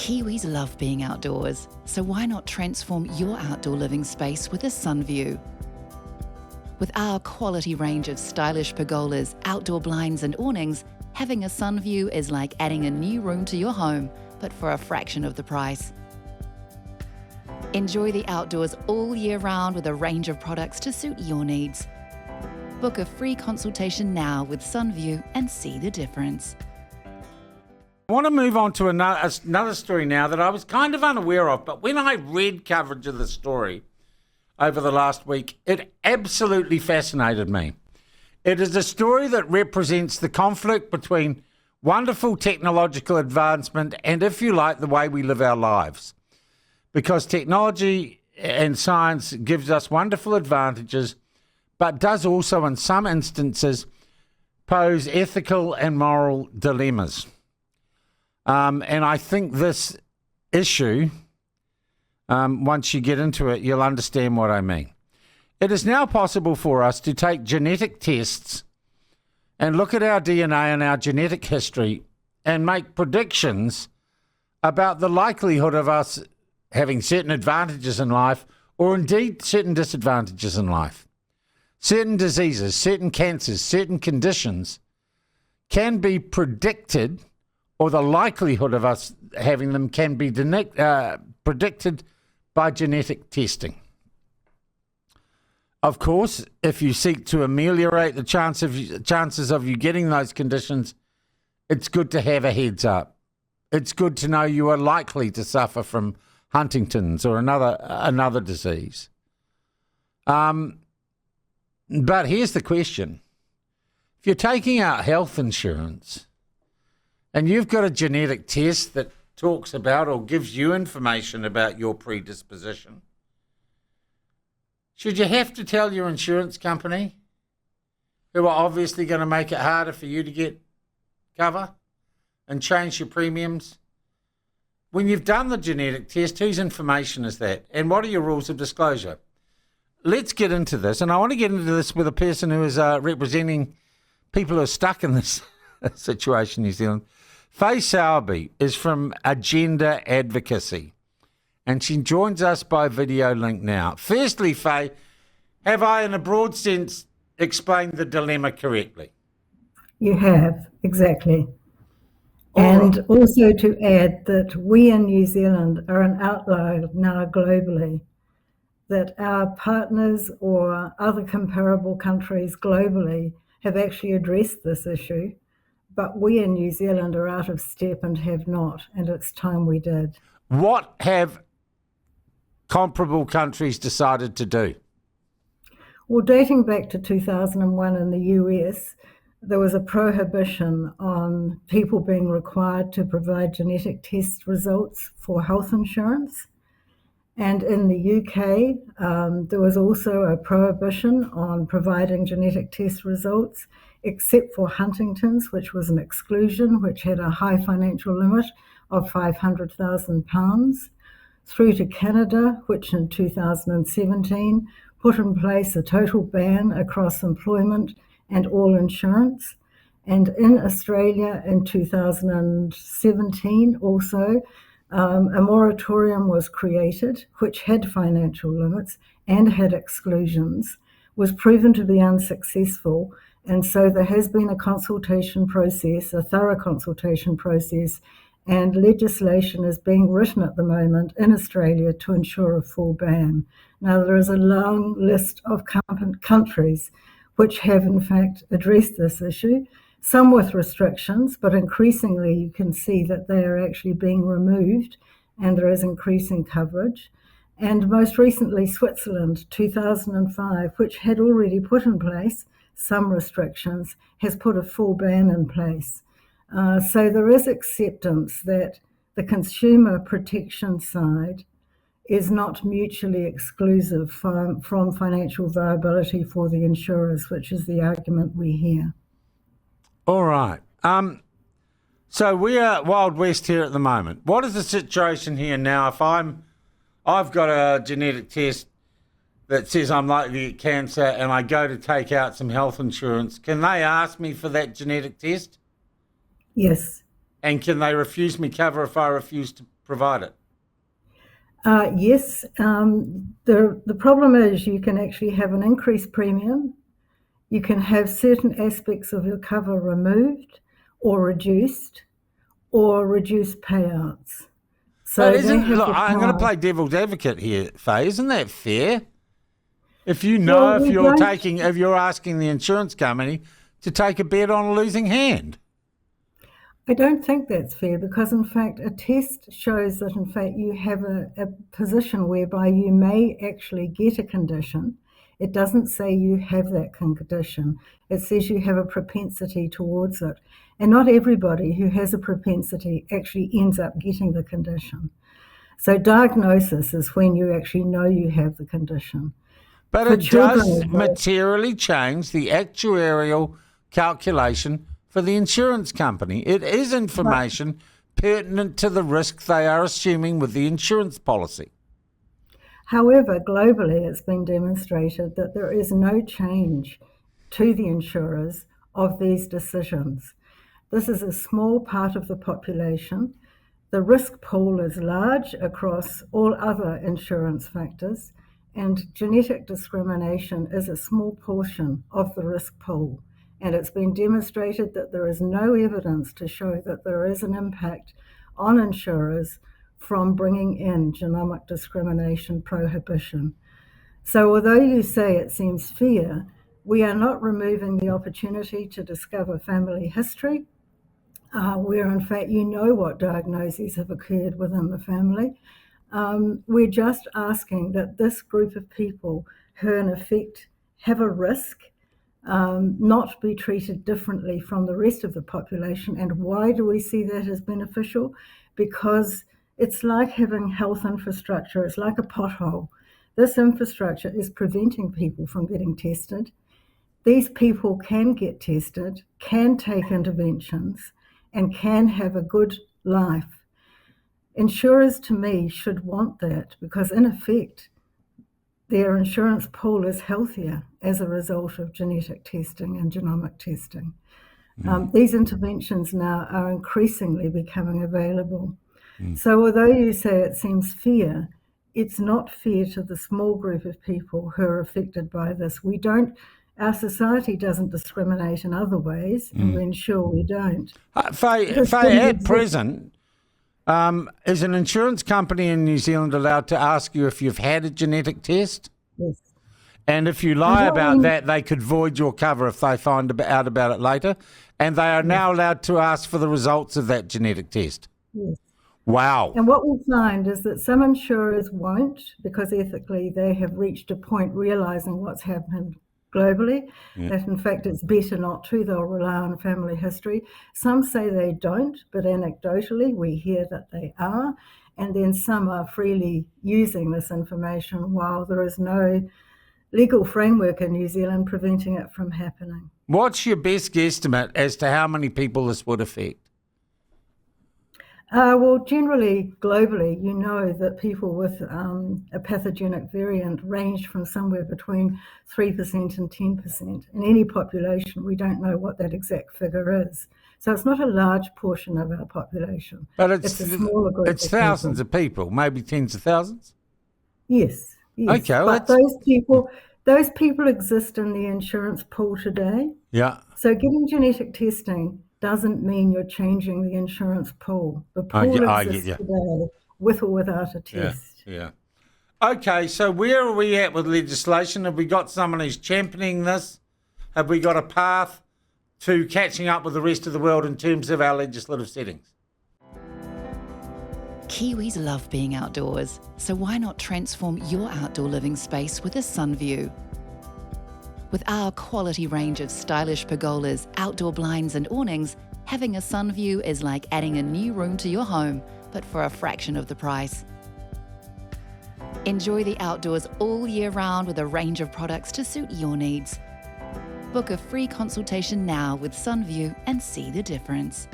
Kiwis love being outdoors, so why not transform your outdoor living space with a Sunview? With our quality range of stylish pergolas, outdoor blinds and awnings, having a Sunview is like adding a new room to your home, but for a fraction of the price. Enjoy the outdoors all year round with a range of products to suit your needs. Book a free consultation now with Sunview and see the difference. I want to move on to another story now that I was kind of unaware of, but when I read coverage of the story over the last week, it absolutely fascinated me. It is a story that represents the conflict between wonderful technological advancement and, if you like, the way we live our lives. Because technology and science gives us wonderful advantages, but does also, in some instances, pose ethical and moral dilemmas. And I think this issue, once you get into it, you'll understand what I mean. It is now possible for us to take genetic tests and look at our DNA and our genetic history and make predictions about the likelihood of us having certain advantages in life or indeed certain disadvantages in life. Certain diseases, certain cancers, certain conditions can be predicted, or the likelihood of us having them can be predicted by genetic testing. Of course, if you seek to ameliorate the chances of you getting those conditions, it's good to have a heads up. It's good to know you are likely to suffer from Huntington's or another disease. But here's the question. If you're taking out health insurance and you've got a genetic test that talks about or gives you information about your predisposition, should you have to tell your insurance company, who are obviously going to make it harder for you to get cover and change your premiums? When you've done the genetic test, whose information is that? And what are your rules of disclosure? Let's get into this. And I want to get into this with a person who is representing people who are stuck in this situation in New Zealand. Fay Sowerby is from AGenDA Advocacy, and she joins us by video link now. Firstly, Fay, have I, in a broad sense, explained the dilemma correctly? You have, exactly. And also to add that we in New Zealand are an outlier now globally, that our partners or other comparable countries globally have actually addressed this issue, but we in New Zealand are out of step and have not, and it's time we did. What have comparable countries decided to do? Well, dating back to 2001 in the US, there was a prohibition on people being required to provide genetic test results for health insurance. And in the UK, there was also a prohibition on providing genetic test results, except for Huntington's, which was an exclusion, which had a high financial limit of £500,000, through to Canada, which in 2017 put in place a total ban across employment and all insurance. And in Australia in 2017 also, a moratorium was created, which had financial limits and had exclusions, was proven to be unsuccessful. And so there has been a consultation process, a thorough consultation process, and legislation is being written at the moment in Australia to ensure a full ban. Now, there is a long list of countries which have in fact addressed this issue, some with restrictions, but increasingly you can see that they are actually being removed and there is increasing coverage. And most recently, Switzerland, 2005, which had already put in place some restrictions, has put a full ban in place. So there is acceptance that the consumer protection side is not mutually exclusive from financial viability for the insurers, which is the argument we hear. All right. So we are Wild West here at the moment. What is the situation here now? If I've got a genetic test that says I'm likely to get cancer and I go to take out some health insurance, can they ask me for that genetic test? Yes. And can they refuse me cover if I refuse to provide it? Yes. The problem is you can actually have an increased premium. You can have certain aspects of your cover removed or reduced payouts. So But they have look, the I'm going to power. play devil's advocate here, Fay. Isn't that fair? If you know, Well, if you're asking the insurance company to take a bet on a losing hand. I don't think that's fair because, in fact, a test shows that, in fact, you have a position whereby you may actually get a condition. It doesn't say you have that condition. It says you have a propensity towards it. And not everybody who has a propensity actually ends up getting the condition. So diagnosis is when you actually know you have the condition. But For it does children, materially change the actuarial calculation for the insurance company. It is information pertinent to the risk they are assuming with the insurance policy. however, globally, it's been demonstrated that there is no change to the insurers of these decisions. This is a small part of the population. The risk pool is large across all other insurance factors, and genetic discrimination is a small portion of the risk pool. And it's been demonstrated that there is no evidence to show that there is an impact on insurers from bringing in genomic discrimination prohibition. So although you say it seems fair, we are not removing the opportunity to discover family history, where in fact you know what diagnoses have occurred within the family. We're just asking that this group of people who in effect have a risk not be treated differently from the rest of the population. And why do we see that as beneficial? Because it's like having health infrastructure. It's like a pothole. This infrastructure is preventing people from getting tested. These people can get tested, can take interventions, and can have a good life. Insurers, to me, should want that because, in effect, their insurance pool is healthier as a result of genetic testing and genomic testing. These interventions now are increasingly becoming available. So although you say it seems fair, it's not fair to the small group of people who are affected by this. Our society doesn't discriminate in other ways, and we ensure we don't. Fay, at present, is an insurance company in New Zealand allowed to ask you if you've had a genetic test? Yes. And if you lie about that, they could void your cover if they find out about it later. And they are now allowed to ask for the results of that genetic test. Yes. Wow. And what we find is that some insurers won't because ethically they have reached a point realising what's happened globally, that in fact it's better not to, they'll rely on family history. Some say they don't, but anecdotally we hear that they are, and then some are freely using this information while there is no legal framework in New Zealand preventing it from happening. What's your best guesstimate as to how many people this would affect? Well, generally, globally, you know that people with a pathogenic variant range from somewhere between 3% and 10%. In any population, we don't know what that exact figure is. So it's not a large portion of our population. But it's a smaller group. It's thousands of people, maybe tens of thousands? Yes. Okay, well, but those people exist in the insurance pool today. Yeah. So getting genetic testing doesn't mean you're changing the insurance pool. The pool exists today with or without a test. Yeah. Okay, so where are we at with legislation? Have we got someone who's championing this? Have we got a path to catching up with the rest of the world in terms of our legislative settings? Kiwis love being outdoors, so why not transform your outdoor living space with a sun view? With our quality range of stylish pergolas, outdoor blinds and awnings, having a sun view is like adding a new room to your home, but for a fraction of the price. Enjoy the outdoors all year round with a range of products to suit your needs. Book a free consultation now with SunView and see the difference.